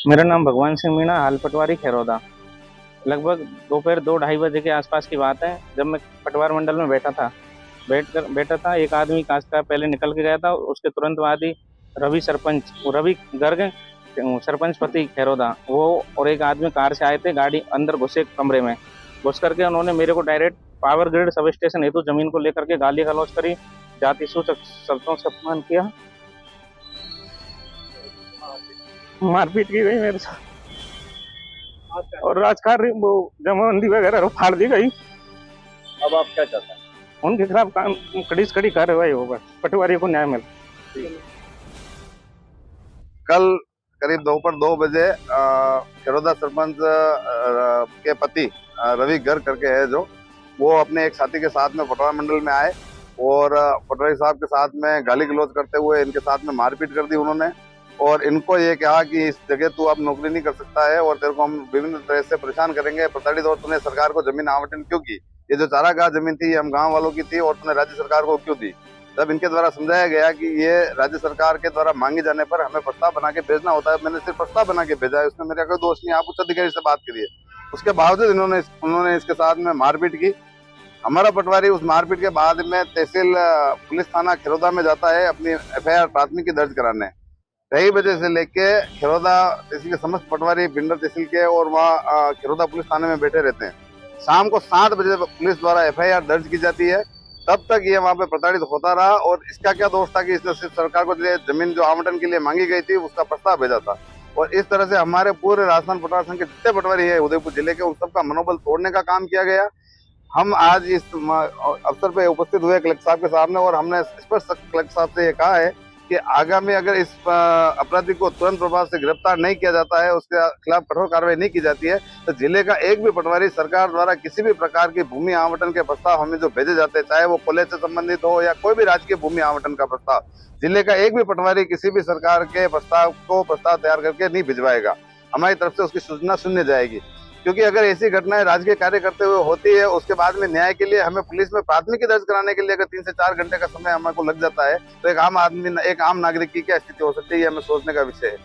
मेरा नाम भगवान सिंह मीणा, हाल पटवारी खैरौदा। लगभग दोपहर 2-2:30 बजे के आसपास की बात है, जब मैं पटवार मंडल में बैठा था। एक आदमी कांच का पहले निकल के गया था। उसके तुरंत बाद ही रवि गर्ग, सरपंच पति खैरौदा, वो और एक आदमी कार से आए थे। गाड़ी अंदर घुसे कमरे में, घुस करके उन्होंने मेरे को direct power grid sub station हेतु जमीन को लेकर के गाली गलौज करी, जाति सूचक शब्दों से अपमान किया, मारपीट की गई मेरे साथ, और राजकार्य वो जमाबंदी वगैरह फाड़ दी गई। अब आप क्या चाहते हैं? उनके खिलाफ कड़ी से कड़ी कार्रवाई हो, बस पटवारी को न्याय मिले। कल करीब दोपहर 2 बजे खैरौदा सरपंच के पति रवि गर्ग करके है जो, वो अपने एक साथी के साथ में पटवार मंडल में आए और पटवारी साहब के साथ में गाली गलौज करते हुए इनके साथ में मारपीट कर दी उन्होंने। और इनको ये कहा कि इस जगह तू अब नौकरी नहीं कर सकता है और तेरे को हम विभिन्न तरह से परेशान करेंगे, प्रताड़ित, और तूने सरकार को जमीन आवंटन क्यों की, ये जो चारागाह जमीन थी ये हम गाँव वालों की थी और तूने राज्य सरकार को क्यों दी। जब इनके द्वारा समझाया गया कि ये राज्य सरकार के द्वारा मांगे जाने पर हमें प्रस्ताव बना के भेजना होता है, मैंने सिर्फ प्रस्ताव बना के भेजा है, उसमें मेरा कोई दोष नहीं, आप उच्च अधिकारी से बात करिए। उसके बावजूद उन्होंने इसके साथ में मारपीट की। हमारा पटवारी उस मारपीट के बाद में तहसील पुलिस थाना खैरौदा में जाता है अपनी एफआईआर प्राथमिकी दर्ज कराने। 2:30 बजे से लेके खैरौदा तहसील के समस्त पटवारी भिंडर तहसील के और वहाँ खैरौदा पुलिस थाने में बैठे रहते हैं। शाम को 7 बजे पुलिस द्वारा एफआईआर दर्ज की जाती है। तब तक ये वहाँ पे प्रताड़ित होता रहा और इसका क्या दोष था कि इसने सिर्फ सरकार को जमीन जो आवंटन के लिए मांगी गई थी उसका प्रस्ताव भेजा था। और इस तरह से हमारे पूरे राजस्थान पटवार संघ के जितने पटवारी है उदयपुर जिले के, उन सबका मनोबल तोड़ने का काम किया गया। हम आज इस अवसर पे उपस्थित हुए कलेक्टर साहब के सामने और हमने स्पष्ट कलेक्टर साहब से ये कहा है कि आगामी अगर इस अपराधी को तुरंत प्रभाव से गिरफ्तार नहीं किया जाता है, उसके खिलाफ कठोर कार्रवाई नहीं की जाती है, तो जिले का एक भी पटवारी सरकार द्वारा किसी भी प्रकार की भूमि आवंटन के प्रस्ताव हमें जो भेजे जाते हैं, चाहे वो कॉलेज से संबंधित हो या कोई भी राजकीय भूमि आवंटन का प्रस्ताव, जिले का एक भी पटवारी किसी भी सरकार के प्रस्ताव तैयार करके नहीं भिजवाएगा। हमारी तरफ से उसकी सूचना शून्य जाएगी, क्योंकि अगर ऐसी घटनाएं राजकीय कार्य करते हुए होती है, उसके बाद में न्याय के लिए हमें पुलिस में प्राथमिकी दर्ज कराने के लिए अगर 3 से 4 घंटे का समय हमारे को लग जाता है, तो एक आम नागरिक की क्या स्थिति हो सकती है, ये हमें सोचने का विषय है।